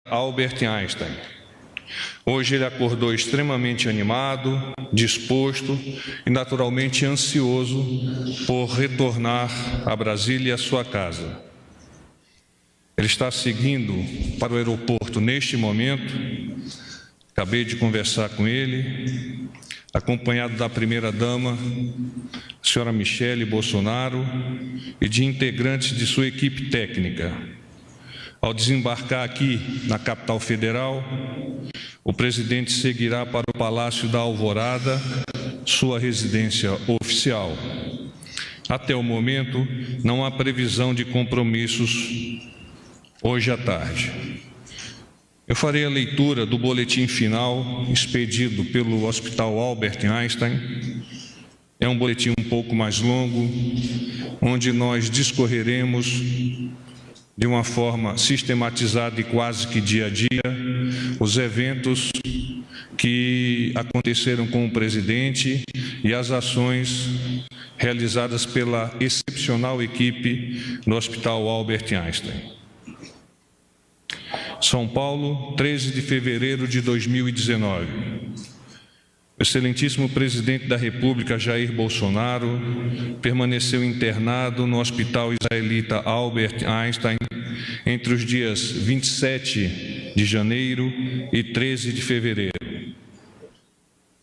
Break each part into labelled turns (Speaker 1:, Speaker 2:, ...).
Speaker 1: Albert Einstein. Hoje ele acordou extremamente animado, disposto e naturalmente ansioso por retornar a Brasília e a sua casa. Ele está seguindo para o aeroporto neste momento. Acabei de conversar com ele, acompanhado da primeira-dama, a senhora Michele Bolsonaro, e de integrantes de sua equipe técnica. Ao desembarcar aqui na capital federal, o presidente seguirá para o Palácio da Alvorada, sua residência oficial. Até o momento, não há previsão de compromissos hoje à tarde. Eu farei a leitura do boletim final expedido pelo Hospital Albert Einstein. É um boletim um pouco mais longo, onde nós discorreremos de uma forma sistematizada e quase que dia a dia os eventos que aconteceram com o presidente e as ações realizadas pela excepcional equipe do Hospital Albert Einstein. São Paulo, 13 de fevereiro de 2019. O excelentíssimo presidente da República, Jair Bolsonaro, permaneceu internado no Hospital Israelita Albert Einstein entre os dias 27 de janeiro e 13 de fevereiro.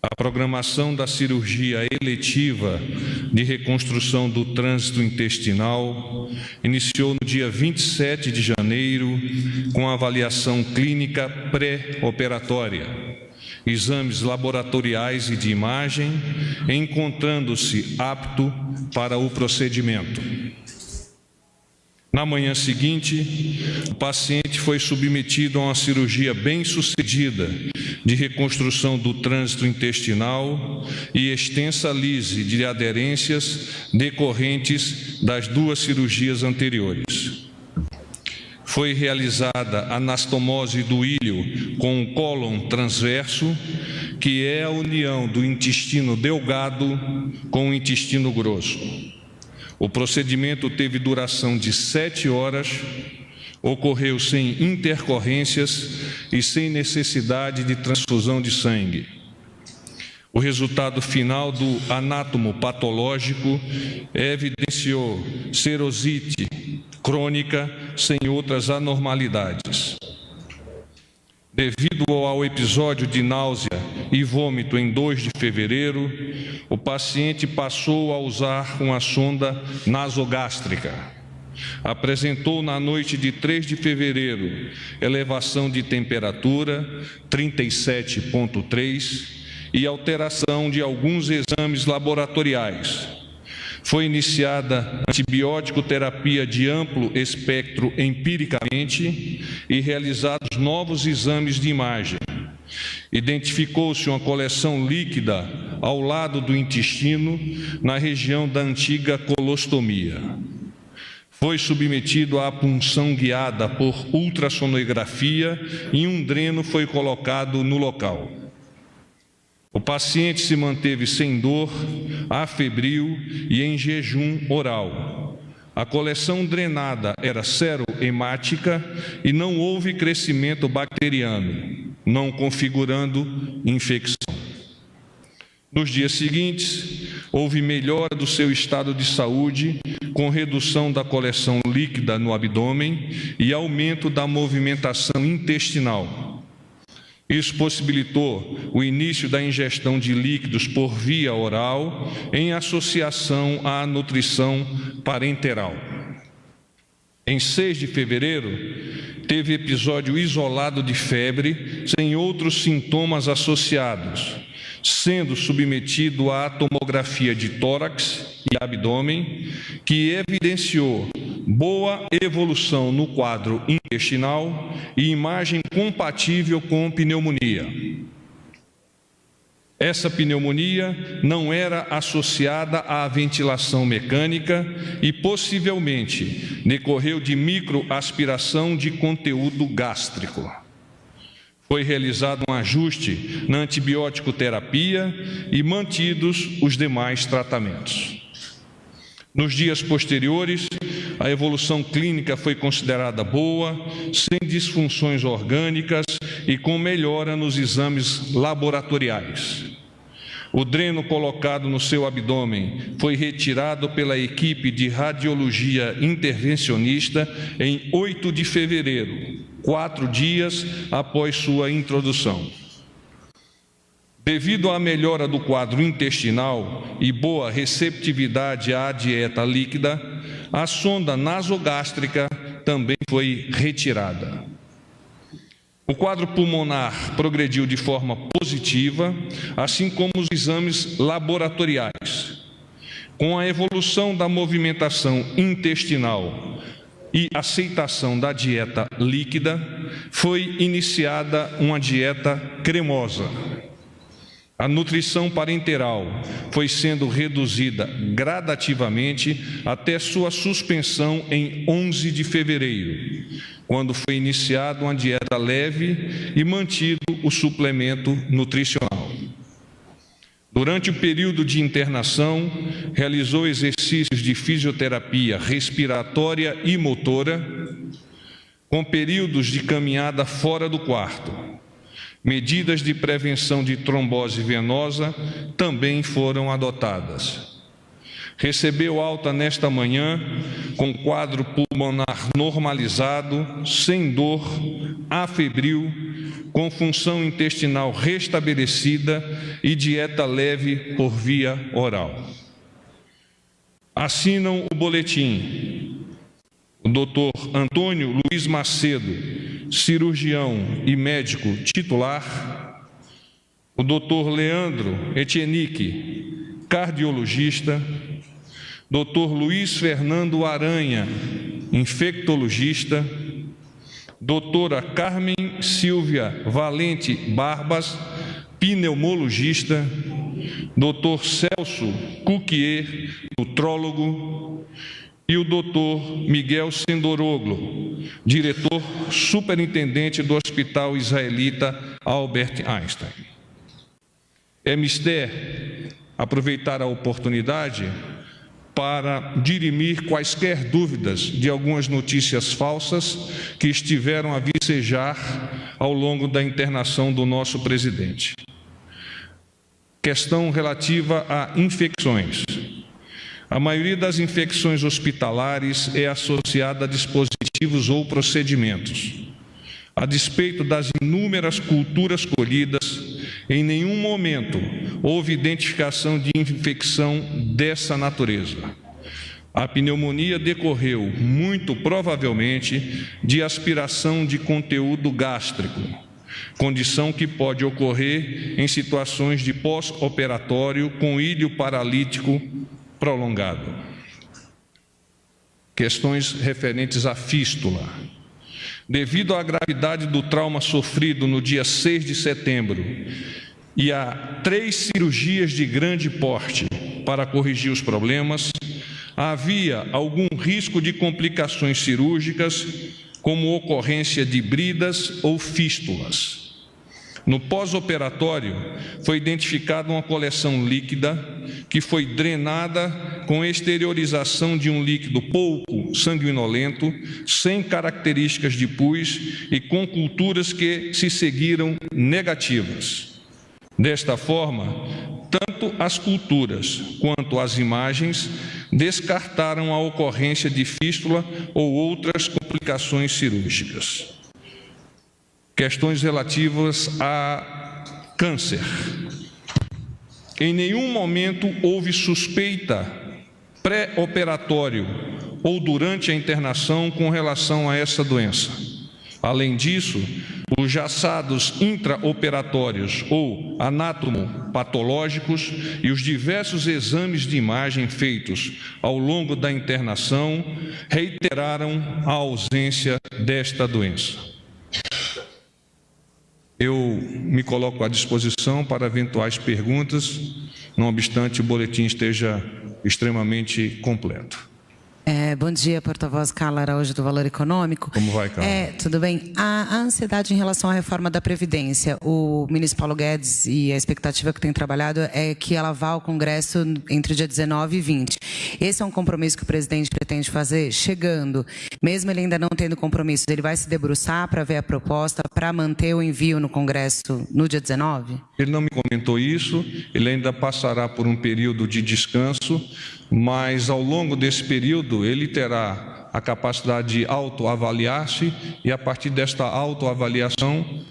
Speaker 1: A programação da cirurgia eletiva de reconstrução do trânsito intestinal iniciou no dia 27 de janeiro com a avaliação clínica pré-operatória, exames laboratoriais e de imagem, encontrando-se apto para o procedimento. Na manhã seguinte, o paciente foi submetido a uma cirurgia bem-sucedida de reconstrução do trânsito intestinal e extensa lise de aderências decorrentes das duas cirurgias anteriores. Foi realizada anastomose do íleo com o cólon transverso, que é a união do intestino delgado com o intestino grosso. O procedimento teve duração de 7 horas, ocorreu sem intercorrências e sem necessidade de transfusão de sangue. O resultado final do anátomo patológico evidenciou serosite crônica sem outras anormalidades. Devido ao episódio de náusea e vômito em 2 de fevereiro, o paciente passou a usar uma sonda nasogástrica. Apresentou na noite de 3 de fevereiro elevação de temperatura, 37,3, e alteração de alguns exames laboratoriais. Foi iniciada antibiótico terapia de amplo espectro empiricamente e realizados novos exames de imagem. Identificou-se uma coleção líquida ao lado do intestino, na região da antiga colostomia. Foi submetido à punção guiada por ultrassonografia e um dreno foi colocado no local. O paciente se manteve sem dor, afebril e em jejum oral. A coleção drenada era serohemática e não houve crescimento bacteriano, não configurando infecção. Nos dias seguintes, houve melhora do seu estado de saúde, com redução da coleção líquida no abdômen e aumento da movimentação intestinal. Isso possibilitou o início da ingestão de líquidos por via oral, em associação à nutrição parenteral. Em 6 de fevereiro, teve episódio isolado de febre, sem outros sintomas associados, sendo submetido à tomografia de tórax e abdômen, que evidenciou boa evolução no quadro intestinal e imagem compatível com pneumonia. Essa pneumonia não era associada à ventilação mecânica e possivelmente decorreu de microaspiração de conteúdo gástrico. Foi realizado um ajuste na antibiótico terapia e mantidos os demais tratamentos. Nos dias posteriores, a evolução clínica foi considerada boa, sem disfunções orgânicas e com melhora nos exames laboratoriais. O dreno colocado no seu abdômen foi retirado pela equipe de radiologia intervencionista em 8 de fevereiro, 4 dias após sua introdução. Devido à melhora do quadro intestinal e boa receptividade à dieta líquida, a sonda nasogástrica também foi retirada. O quadro pulmonar progrediu de forma positiva, assim como os exames laboratoriais. Com a evolução da movimentação intestinal e aceitação da dieta líquida, foi iniciada uma dieta cremosa. A nutrição parenteral foi sendo reduzida gradativamente até sua suspensão em 11 de fevereiro, quando foi iniciada uma dieta leve e mantido o suplemento nutricional. Durante o período de internação, realizou exercícios de fisioterapia respiratória e motora, com períodos de caminhada fora do quarto. Medidas de prevenção de trombose venosa também foram adotadas. Recebeu alta nesta manhã com quadro pulmonar normalizado, sem dor, afebril, com função intestinal restabelecida e dieta leve por via oral. Assinam o boletim o Dr. Antônio Luiz Macedo, cirurgião e médico titular, o Dr. Leandro Etienique, cardiologista, Dr. Luiz Fernando Aranha, infectologista, doutora Carmen Silvia Valente Barbas, pneumologista, Dr. Celso Cuquier, nutrólogo, e o Dr. Miguel Sendoroglo, diretor superintendente do Hospital Israelita Albert Einstein. É mister aproveitar a oportunidade para dirimir quaisquer dúvidas de algumas notícias falsas que estiveram a vicejar ao longo da internação do nosso presidente. Questão relativa a infecções. A maioria das infecções hospitalares é associada a dispositivos ou procedimentos. A despeito das inúmeras culturas colhidas, em nenhum momento houve identificação de infecção dessa natureza. A pneumonia decorreu, muito provavelmente, de aspiração de conteúdo gástrico, condição que pode ocorrer em situações de pós-operatório com ilho paralítico prolongado. Questões referentes à fístula. Devido à gravidade do trauma sofrido no dia 6 de setembro e a 3 cirurgias de grande porte para corrigir os problemas, havia algum risco de complicações cirúrgicas, como ocorrência de bridas ou fístulas. No pós-operatório, foi identificada uma coleção líquida que foi drenada com exteriorização de um líquido pouco sanguinolento, sem características de pus e com culturas que se seguiram negativas. Desta forma, tanto as culturas quanto as imagens descartaram a ocorrência de fístula ou outras complicações cirúrgicas. Questões relativas a câncer. Em nenhum momento houve suspeita pré-operatório ou durante a internação com relação a essa doença. Além disso, os jaçados intraoperatórios ou anatomopatológicos e os diversos exames de imagem feitos ao longo da internação reiteraram a ausência desta doença. Eu me coloco à disposição para eventuais perguntas, não obstante o boletim esteja extremamente completo.
Speaker 2: Bom dia, porta-voz Carla Araújo, do Valor Econômico.
Speaker 1: Como vai, Carla?
Speaker 2: Tudo bem. A ansiedade em relação à reforma da Previdência. O ministro Paulo Guedes e a expectativa que tem trabalhado é que ela vá ao Congresso entre o dia 19 e 20. Esse é um compromisso que o presidente pretende fazer chegando. Mesmo ele ainda não tendo compromisso, ele vai se debruçar para ver a proposta, para manter o envio no Congresso no dia 19?
Speaker 1: Ele não me comentou isso, ele ainda passará por um período de descanso, mas ao longo desse período ele terá a capacidade de autoavaliar-se e, a partir desta autoavaliação,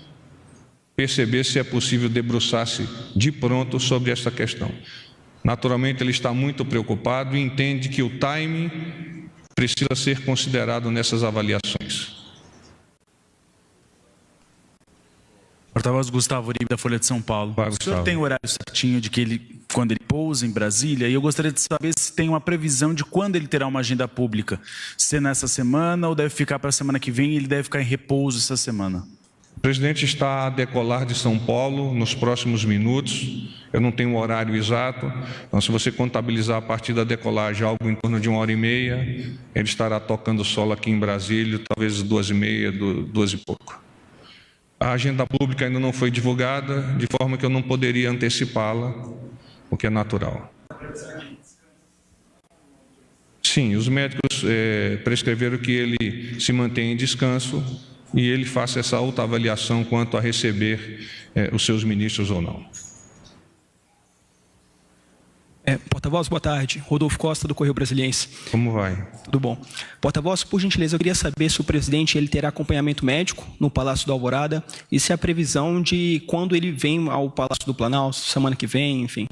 Speaker 1: perceber se é possível debruçar-se de pronto sobre esta questão. Naturalmente, ele está muito preocupado e entende que o timing precisa ser considerado nessas avaliações.
Speaker 3: Porta-voz Gustavo Uribe, da Folha de São Paulo.
Speaker 1: Vai,
Speaker 3: o senhor tem o horário certinho de que quando ele pousa em Brasília, e eu gostaria de saber se tem uma previsão de quando ele terá uma agenda pública. Se é nessa semana ou deve ficar para a semana que vem e ele deve ficar em repouso essa semana?
Speaker 1: O presidente está a decolar de São Paulo nos próximos minutos. Eu não tenho o horário exato, então se você contabilizar a partir da decolagem algo em torno de 1h30, ele estará tocando solo aqui em Brasília, talvez 2h30, 2 e pouco. A agenda pública ainda não foi divulgada, de forma que eu não poderia antecipá-la, o que é natural. Sim, os médicos prescreveram que ele se mantenha em descanso e ele faça essa autoavaliação quanto a receber os seus ministros ou não.
Speaker 4: Porta-voz, boa tarde. Rodolfo Costa, do Correio Brasiliense.
Speaker 1: Como vai?
Speaker 4: Tudo bom. Porta-voz, por gentileza, eu queria saber se o presidente terá acompanhamento médico no Palácio do Alvorada e se a previsão de quando ele vem ao Palácio do Planalto, semana que vem, enfim.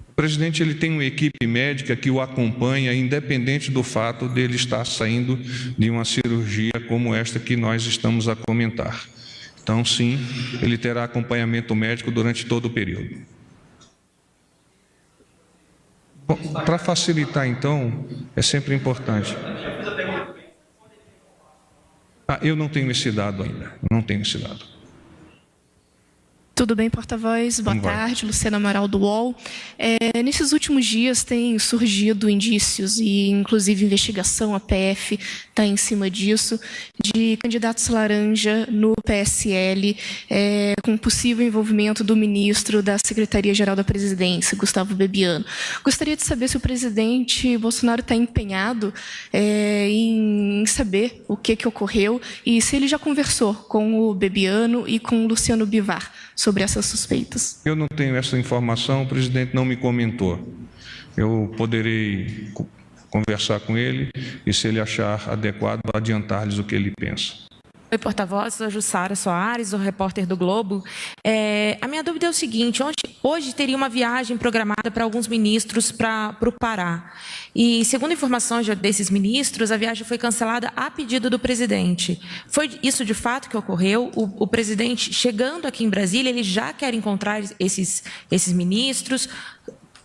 Speaker 1: O presidente ele tem uma equipe médica que o acompanha, independente do fato dele estar saindo de uma cirurgia como esta que nós estamos a comentar. Então, sim, ele terá acompanhamento médico durante todo o período. Para facilitar, então, é sempre importante. Eu não tenho esse dado ainda, não tenho esse dado.
Speaker 5: Tudo bem, porta-voz? Boa tarde, Luciana Amaral, do UOL. Nesses últimos dias têm surgido indícios e, inclusive, investigação, a PF está em cima disso, de candidatos laranja no PSL, com possível envolvimento do ministro da Secretaria-Geral da Presidência, Gustavo Bebiano. Gostaria de saber se o presidente Bolsonaro está empenhado em saber o que ocorreu e se ele já conversou com o Bebiano e com o Luciano Bivar sobre essas suspeitas.
Speaker 1: Eu não tenho essa informação, o presidente não me comentou. Eu poderei conversar com ele e, se ele achar adequado, adiantar-lhes o que ele pensa.
Speaker 6: Oi, porta-voz, sou a Jussara Soares, o repórter do Globo. A minha dúvida é o seguinte: hoje teria uma viagem programada para alguns ministros para o Pará. E, segundo informações desses ministros, a viagem foi cancelada a pedido do presidente. Foi isso de fato que ocorreu? O presidente, chegando aqui em Brasília, ele já quer encontrar esses ministros?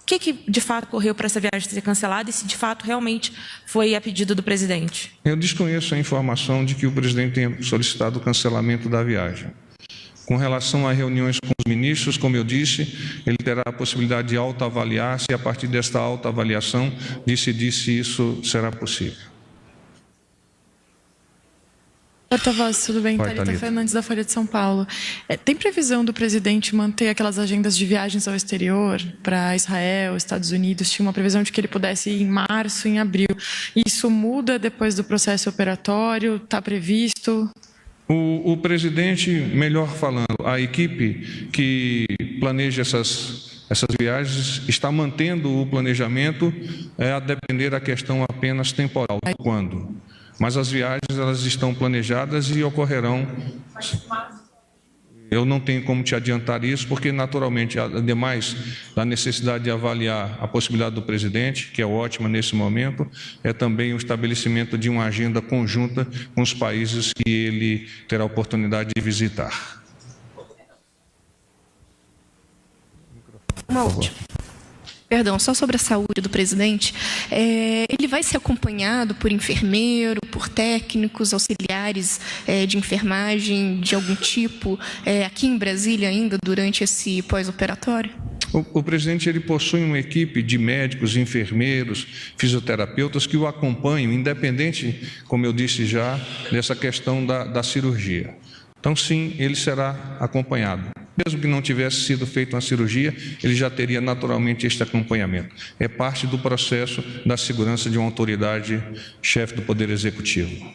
Speaker 6: O que de fato ocorreu para essa viagem ser cancelada e se de fato realmente foi a pedido do presidente? Eu desconheço a informação de que o presidente tenha solicitado o cancelamento da viagem. Com relação a reuniões com os ministros, como eu disse, ele terá a possibilidade de autoavaliar-se e, a partir desta autoavaliação, decidir se isso será possível.
Speaker 7: Porta-voz, tudo bem?
Speaker 1: Thalita
Speaker 7: Fernandes, da Folha de São Paulo. Tem previsão do presidente manter aquelas agendas de viagens ao exterior para Israel, Estados Unidos? Tinha uma previsão de que ele pudesse ir em março, em abril. Isso muda depois do processo operatório? Está previsto?
Speaker 1: O presidente, melhor falando, a equipe que planeja essas viagens está mantendo o planejamento a depender da questão apenas temporal. Quando? Mas as viagens elas estão planejadas e ocorrerão. Eu não tenho como te adiantar isso, porque naturalmente, ademais da necessidade de avaliar a possibilidade do presidente, que é ótima nesse momento, é também o estabelecimento de uma agenda conjunta com os países que ele terá a oportunidade de visitar.
Speaker 5: Uma última. Perdão, só sobre a saúde do presidente, ele vai ser acompanhado por enfermeiro, por técnicos, auxiliares de enfermagem de algum tipo, aqui em Brasília ainda, durante esse pós-operatório?
Speaker 1: O presidente ele possui uma equipe de médicos, enfermeiros, fisioterapeutas que o acompanham, independente, como eu disse já, dessa questão da cirurgia. Então, sim, ele será acompanhado. Mesmo que não tivesse sido feita uma cirurgia, ele já teria naturalmente este acompanhamento. É parte do processo da segurança de uma autoridade chefe do Poder Executivo.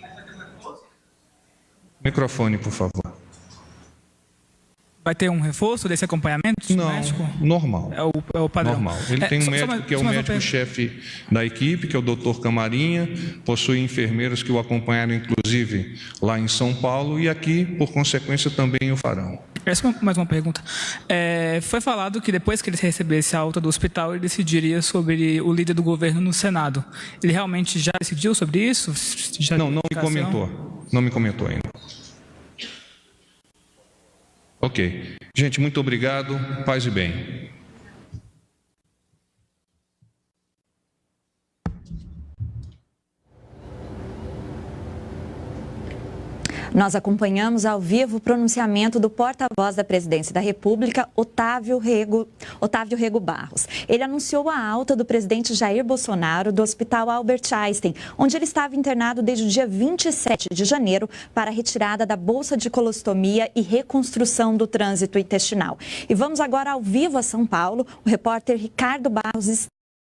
Speaker 1: Microfone, por favor.
Speaker 8: Vai ter um reforço desse acompanhamento médico?
Speaker 1: Normal.
Speaker 8: É o padrão.
Speaker 1: Normal. Ele tem um médico que é o médico-chefe da equipe, que é o Dr. Camarinha, possui enfermeiros que o acompanharam, inclusive, lá em São Paulo, e aqui, por consequência, também o farão.
Speaker 8: Essa é mais uma pergunta. Foi falado que depois que ele recebesse a alta do hospital, ele decidiria sobre o líder do governo no Senado. Ele realmente já decidiu sobre isso?
Speaker 1: Não me comentou. Não me comentou ainda. Ok. Gente, muito obrigado. Paz e bem.
Speaker 9: Nós acompanhamos ao vivo o pronunciamento do porta-voz da Presidência da República, Otávio Rego Barros. Ele anunciou a alta do presidente Jair Bolsonaro do Hospital Albert Einstein, onde ele estava internado desde o dia 27 de janeiro para a retirada da bolsa de colostomia e reconstrução do trânsito intestinal. E vamos agora ao vivo a São Paulo. O repórter Ricardo Barros